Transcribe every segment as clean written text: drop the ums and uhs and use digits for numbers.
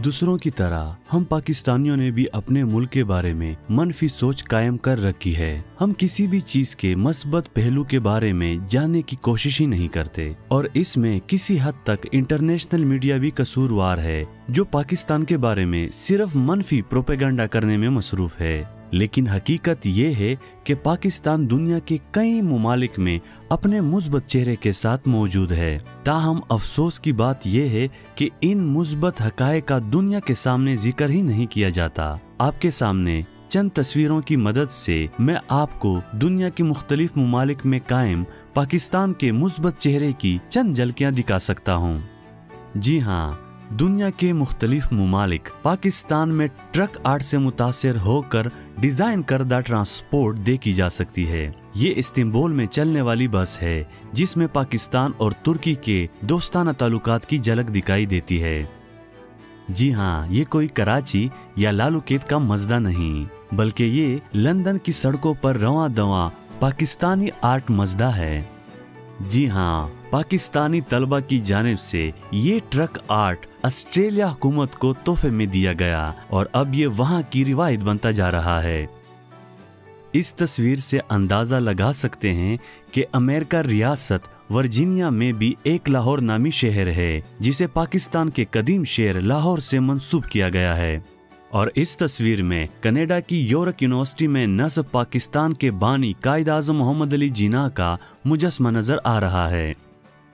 दूसरों की तरह हम पाकिस्तानियों ने भी अपने मुल्क के बारे में मनफी सोच कायम कर रखी है। हम किसी भी चीज के मस्बत पहलू के बारे में जानने की कोशिश ही नहीं करते और इसमें किसी हद तक इंटरनेशनल मीडिया भी कसूरवार है, जो पाकिस्तान के बारे में सिर्फ मनफी प्रोपेगेंडा करने में मसरूफ है। लेकिन हकीकत ये है कि पाकिस्तान दुनिया के कई ममालिक में अपने मुस्बत चेहरे के साथ मौजूद है। ताहम अफसोस की बात यह है कि इन मुस्बत हकायक का दुनिया के सामने जिक्र ही नहीं किया जाता। आपके सामने चंद तस्वीरों की मदद से मैं आपको दुनिया के मुख्तलिफ ममालिक में कायम पाकिस्तान के मुस्बत चेहरे की चंद झलकियां दिखा सकता हूँ। जी हाँ, दुनिया के मुख्तलिफ ममालिक पाकिस्तान में ट्रक आर्ट से मुतासिर होकर डिजाइन करदा ट्रांसपोर्ट देखी जा सकती है। ये इस्तांबुल में चलने वाली बस है जिसमें पाकिस्तान और तुर्की के दोस्ताना ताल्लुकात की झलक दिखाई देती है। जी हाँ, ये कोई कराची या लालूकेत का मजदा नहीं, बल्कि ये लंदन की सड़कों पर रवां दवां पाकिस्तानी आर्ट मजदा है। जी हाँ, पाकिस्तानी तलबा की जानिब से ये ट्रक आर्ट ऑस्ट्रेलिया हुकूमत को तोहफे में दिया गया और अब ये वहाँ की रिवायत बनता जा रहा है। इस तस्वीर से अंदाजा लगा सकते हैं कि अमेरिका रियासत वर्जीनिया में भी एक लाहौर नामी शहर है जिसे पाकिस्तान के कदीम शहर लाहौर से मंसूब किया गया है। और इस तस्वीर में कनाडा की यॉर्क यूनिवर्सिटी में नस्ब पाकिस्तान के बानी कायद आज़म मोहम्मद अली जिन्ना का मुजस्समा नजर आ रहा है।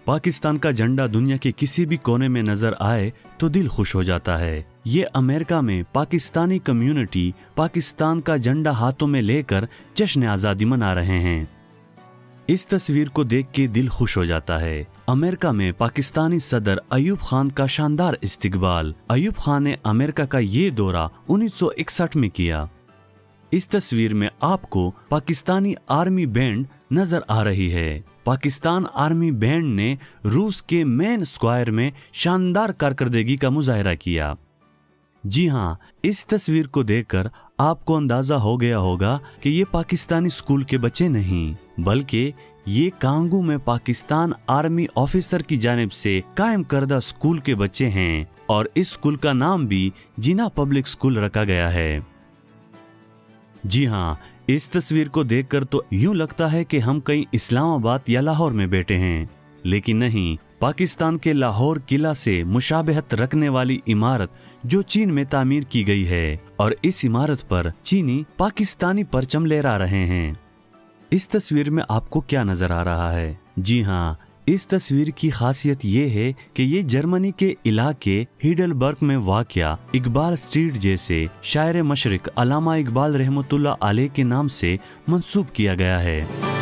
पाकिस्तान का झंडा दुनिया के किसी भी कोने में नजर आए तो दिल खुश हो जाता है। ये अमेरिका में पाकिस्तानी कम्युनिटी पाकिस्तान का झंडा हाथों में लेकर जश्न आज़ादी मना रहे हैं। इस तस्वीर को देख के दिल खुश हो जाता है। अमेरिका में पाकिस्तानी सदर अयूब खान का शानदार इस्तकबाल। अयूब खान ने अमेरिका का ये दौरा 1961 में किया। इस तस्वीर में आपको पाकिस्तानी आर्मी बैंड नजर आ रही है। पाकिस्तान आर्मी बैंड ने रूस के मेन स्क्वायर में शानदार कारकर्दगी का मुजाहरा किया। जी हाँ, इस तस्वीर को देखकर आपको अंदाजा हो गया होगा कि ये पाकिस्तानी स्कूल के बच्चे नहीं, बल्कि ये कांगू में पाकिस्तान आर्मी ऑफिसर की जानिब से कायम करदा स्कूल के बच्चे हैं और इस स्कूल का नाम भी जिन्ना पब्लिक स्कूल रखा गया है। जी हाँ, इस तस्वीर को देखकर तो यूं लगता है कि हम कहीं इस्लामाबाद या लाहौर में बैठे हैं, लेकिन नहीं। पाकिस्तान के लाहौर किला से मुशाबहत रखने वाली इमारत जो चीन में तामीर की गई है और इस इमारत पर चीनी पाकिस्तानी परचम लहरा रहे हैं। इस तस्वीर में आपको क्या नजर आ रहा है? जी हाँ, इस तस्वीर की खासियत ये है कि ये जर्मनी के इलाके हिडलबर्ग में वाक़या इकबाल स्ट्रीट जैसे शायर मशरिक अल्लामा इकबाल रहमतुल्लाह अलैह के नाम से मंसूब किया गया है।